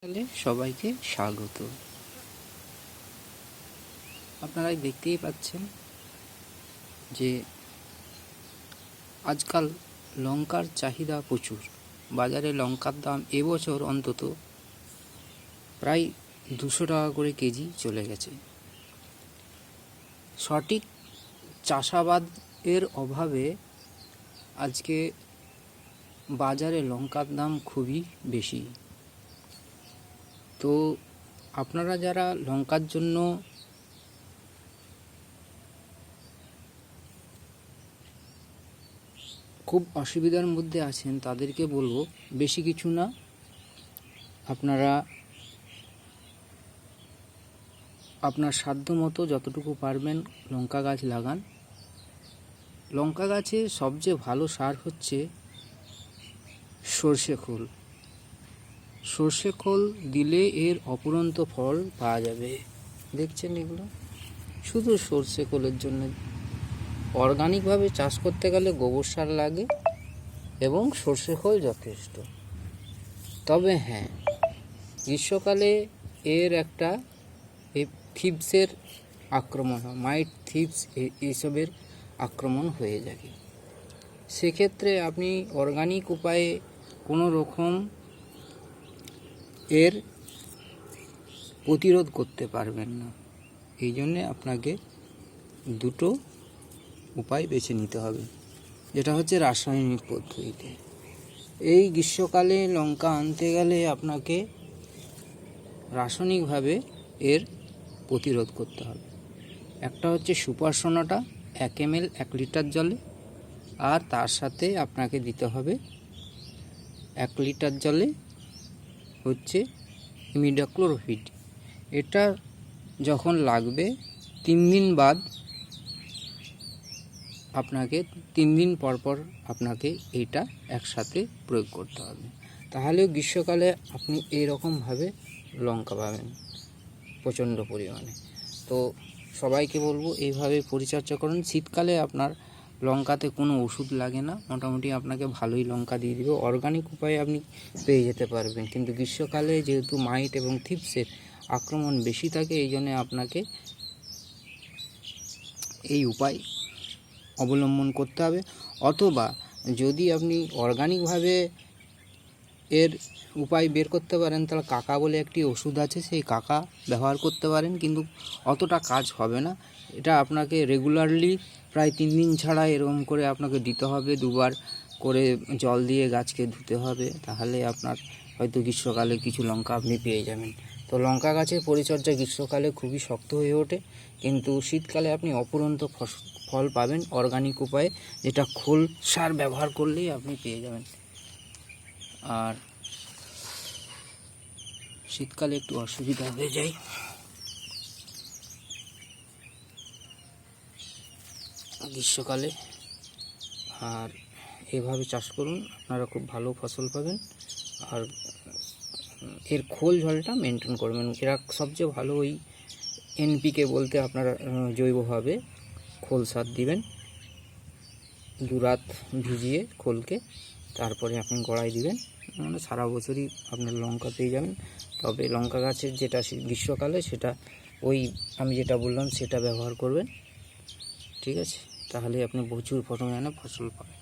চ্যানেলে সবাইকে স্বাগত। আপনারা দেখতেই পাচ্ছেন যে আজকাল লঙ্কার চাহিদা প্রচুর। বাজারে লঙ্কার দাম এবছর অন্তত প্রায় 200 টাকা করে কেজি চলে গেছে। সঠিক চাষাবাদের অভাবে আজকে বাজারে লঙ্কার দাম খুবই বেশি। তো আপনারা যারা লঙ্কার জন্য খুব অসুবিধার মধ্যে আছেন তাদেরকে বলবো, বেশি কিছু না, আপনারা আপনার সাধ্য মতো যতটুকু পারবেন লঙ্কা গাছ লাগান। লঙ্কা গাছে সবচেয়ে ভালো সার হচ্ছে সর্ষে খোল। সর্ষে খোল দিলে এর অপুরন্ত ফল পাওয়া যাবে। দেখছেন এগুলো শুধু সর্ষে খোলের জন্য। অর্গানিকভাবে চাষ করতে গেলে গোবর সার লাগে এবং সর্ষে খোল যথেষ্ট। তবে হ্যাঁ, গ্রীষ্মকালে এর একটা থিপসের আক্রমণ হয়, মাইট থিপস এইসবের আক্রমণ হয়ে যায়। সেক্ষেত্রে আপনি অর্গানিক উপায়ে কোনো রকম এর প্রতিরোধ করতে পারবেন না। এই জন্যে আপনাকে দুটো উপায় বেছে নিতে হবে, যেটা হচ্ছে রাসায়নিক পদ্ধতিতে। এই গ্রীষ্মকালে লঙ্কা আনতে গেলে আপনাকে রাসায়নিকভাবে এর প্রতিরোধ করতে হবে। একটা হচ্ছে সুপার সোনাটা 1 ml 1 লিটার জলে, আর তার সাথে আপনাকে দিতে হবে 1 লিটার জলে হচ্ছে ইমিডাক্লোরোপিড। এটা যখন লাগবে 3 দিন বাদ আপনাকে 3 দিন পর পর আপনাকে এইটা একসাথে প্রয়োগ করতে হবে। তাহলে গ্রীষ্মকালে আপনি এইরকমভাবে লঙ্কা পাবেন প্রচণ্ড পরিমাণে। তো সবাইকে বলবো এইভাবে পরিচর্যা করুন। শীতকালে আপনার লঙ্কাতে কোনো ওষুধ লাগে না, মোটামুটি আপনাকে ভালোই লঙ্কা দিয়ে দিবে। অর্গানিক উপায়ে আপনি পেয়ে যেতে পারবেন। কিন্তু গ্রীষ্মকালে যেহেতু মাইট এবং থিপসের আক্রমণ বেশি থাকে, এই জন্যে আপনাকে এই উপায় অবলম্বন করতে হবে। অথবা যদি আপনি অর্গানিকভাবে এর উপায় বের করতে পারেন, তাহলে কাকা বলে একটি ওষুধ আছে, সেই কাকা ব্যবহার করতে পারেন, কিন্তু অতটা কাজ হবে না। এটা আপনাকে রেগুলারলি প্রায় 3 দিন ছাড়া এরকম করে আপনাকে দিতে হবে। 2 বার করে জল দিয়ে গাছকে ধুতে হবে। তাহলে আপনার হয়তো গ্রীষ্মকালে কিছু লঙ্কা আপনি পেয়ে যাবেন। তো লঙ্কা গাছের পরিচর্যা গ্রীষ্মকালে খুবই শক্ত হয়ে ওঠে, কিন্তু শীতকালে আপনি অপুরন্ত ফল পাবেন অর্গানিক উপায়ে, যেটা খোল সার ব্যবহার করলেই আপনি পেয়ে যাবেন। আর শীতকালে একটু অসুবিধা হয়ে যায়। গ্রীষ্মকালে আর এভাবে চাষ করুন, আপনারা খুব ভালো ফসল পাবেন। আর এর খোল জলটা মেনটেন করবেন। এরা সবচেয়ে ভালো ওই এনপিকে বলতে আপনারা জৈবভাবে খোল সার দিবেন। 2 রাত ভিজিয়ে খোলকে তারপরে আপনি গোড়ায় দিবেন, মানে সারা বছরই আপনার লঙ্কা পেয়ে যাবেন। তবে লঙ্কা গাছের যেটা গ্রীষ্মকালে সেটা ওই আমি যেটা বললাম সেটা ব্যবহার করবেন, ঠিক আছে? তাহলে আপনি প্রচুর পরিমাণে ফসল পাবেন।